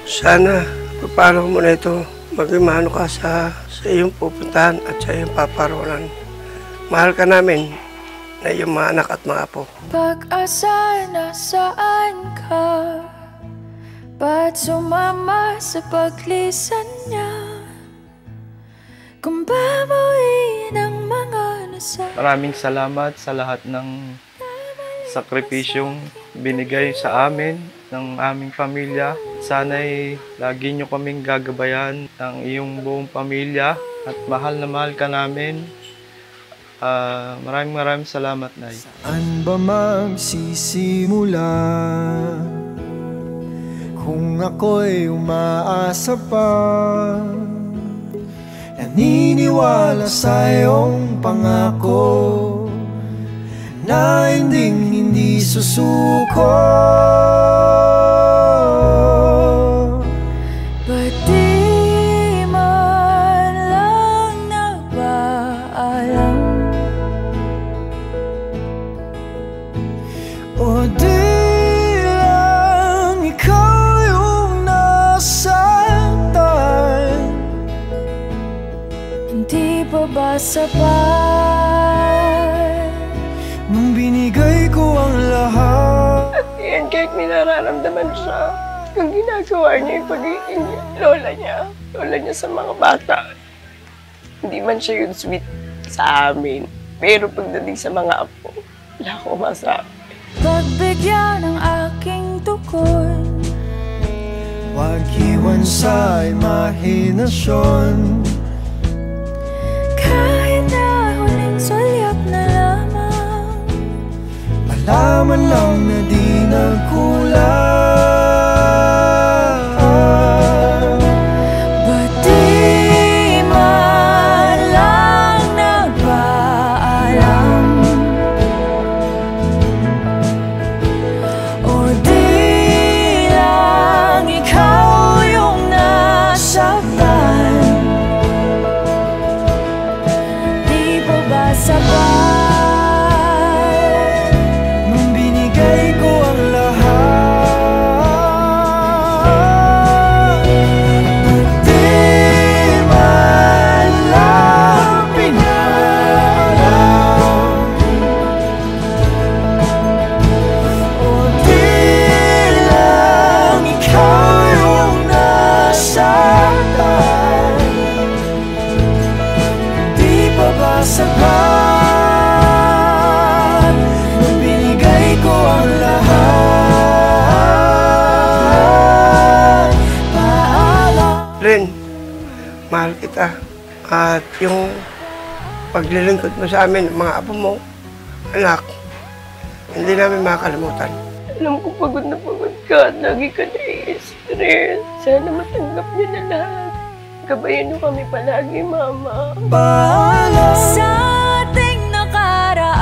Sana, paano mo na ito, magimano ka sa iyong pupuntahan at sa iyong paparolan. Mahal ka namin na iyong mga anak at mga apo. Pag-asa na saan ka, ba't sumama sa paglisan niya? Kung babawiin ang mga nasa. Maraming salamat sa lahat ng sakripisyong binigay sa amin, ng aming pamilya. Sana'y lagi nyo kaming gagabayan ng iyong buong pamilya at mahal na mahal ka namin. Maraming salamat, Nay. Saan ba magsisimula kung ako'y umaasa pa? Naniniwala sa iyong pangako na hindi susuko. Ba't di man lang nagpaalam? O di lang ikaw yung nasaktan? Hindi pa ba sapat nung binigay ko ang lahat? At yan, kahit may nararamdaman siya, yung ginagawa niya yung pagiging lola niya sa mga bata. Hindi man siya yung sweet sa amin, pero pagdating sa mga apo, wala akong masabi. pagbigyan ng aking tukod? Huwag iwan sa imahinasyon. Kahit na huling sulyap na lamang, Malaman lang na di nagkulang. ba't di man lang nagpaalam? O di lang ikaw yung nasaktan? Di pa ba sapat Nung binigay ko ang lahat, di man lang pinalam. O di lang ikaw yung nasaktan? Di pa ba sapat nung binigay ko ang lahat? Paalam. Ren, mahal kita. At yung paglilingkod mo sa amin, mga apo mo, anak, hindi namin makakalimutan. Alam ko pagod na pagod ka at lagi ka na-stress. Sana matanggap niyo na lahat. Gabayan niyo kami palagi, Mama. Paalam. sa ating nakaraan?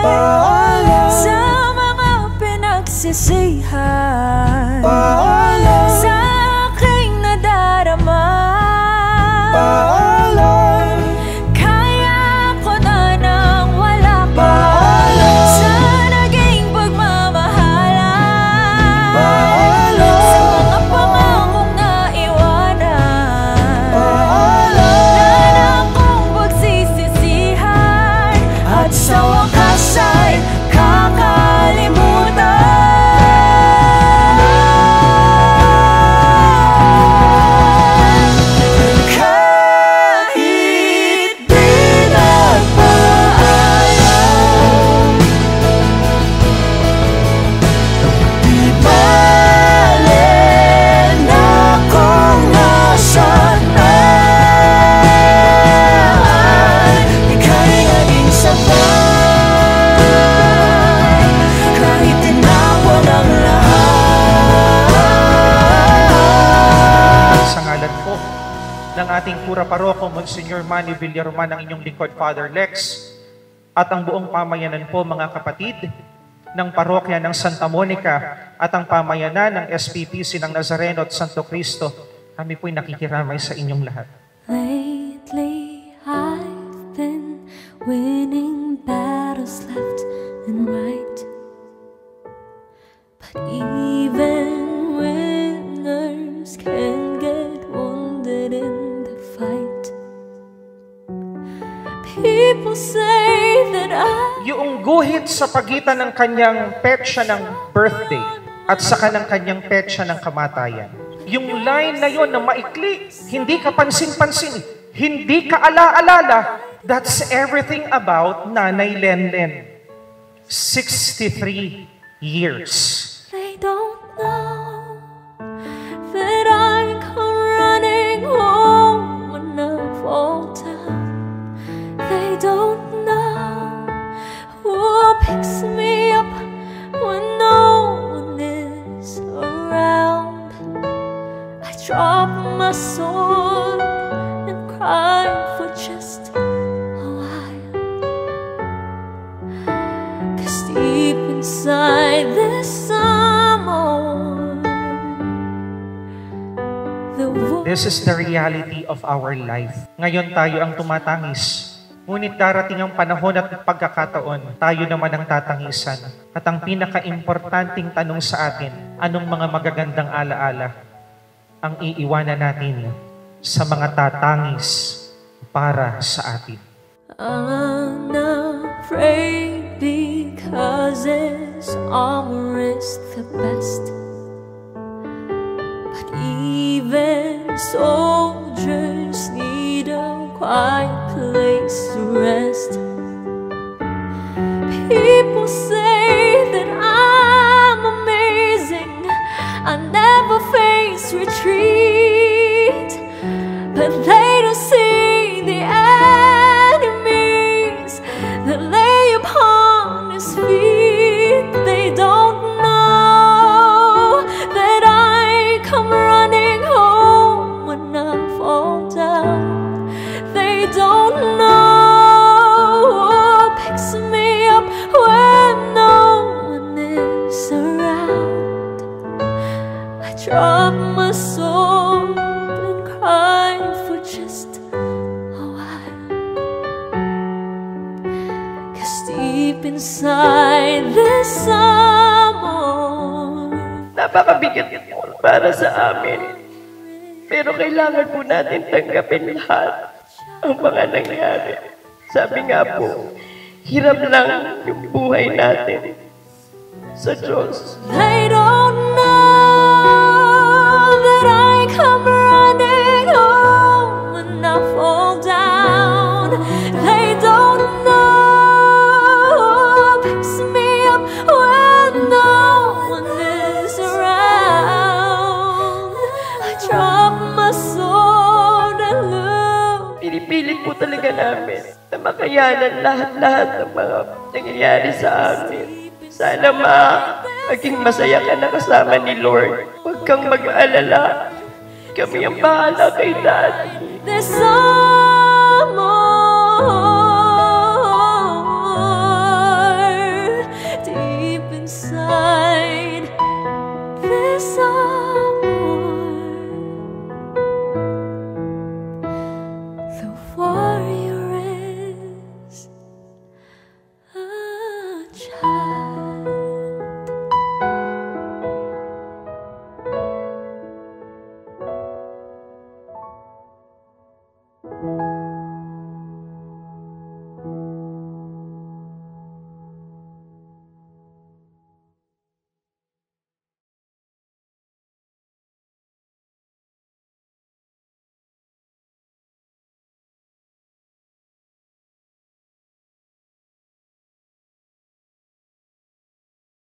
Paalam. Sa mga pinagsisihan? Paalam. Sa aking nadarama? Paalam. Kaya ko na nang wala ka. Paalam. Sa naging pagmamahalan? Paalam. Sa mga pangakong naiwanan? Paalam. Na akong pagsisisihan at sa wakas ay kakalimutan. Kahit di nagpaalam, di bale na kung nasaktan. Ika'y naging sapat kahit tinapon ang lahat. Sa ngalan po ng ating pura paroko, Monsignor Manny Villaroman, ang inyong lingkod, Father Lex, at ang buong pamayanan po, mga kapatid, ng parokya ng Santa Monica at ang pamayanan ng SPPC ng Nazareno at Santo Cristo, kami po'y nakikiramay sa inyong lahat. Lately I've been winning battles left and right, but even when pagitan ng kanyang petsa ng birthday at saka ng kanyang petsa ng kamatayan. Yung line na yon na maikli, hindi ka pansin-pansin, hindi ka ala-alala, that's everything about Nanay Lenlen. 63 years. They don't know that I come running home when I fall down. They don't know who picks me up when no one is around. I drop my sword and cry for just a while. 'Cause deep inside this This is the reality of our life. Ngayon tayo ang tumatangis. Ngunit darating ang panahon at pagkakataon, tayo naman ang tatangisan. At ang pinaka-importanting tanong sa atin, anong mga magagandang alaala ang iiwanan natin sa mga tatangis para sa atin? I'm afraid because his armor is the best. But even soldiers need a quiet place to rest. People say that I'm amazing, I never face retreat, but they don't see the enemies that lay upon his feet. They don't know that I come running home when I fall down. They don't know who picks me up when no one is around. I drop my sword and cry for just a while. 'Cause deep inside this summer, Napakabigat para sa amin. Pero kailangan po natin tanggapin lahat ang mga nangyari. Sabi nga po, hirap lang yung buhay natin sa Diyos. they don't know that I come running home when I fall down. They don't know who picks me up when no one is around. I drop my sword and look. Pinipilit po talaga namin na makayanan lahat-lahat ng mga nangyayari sa amin. Sana maging masaya ka na kasama ni Lord. Huwag kang mag-alala. Kami ang bahala kay Daddy. This summer, deep inside this summer, the warrior is a child.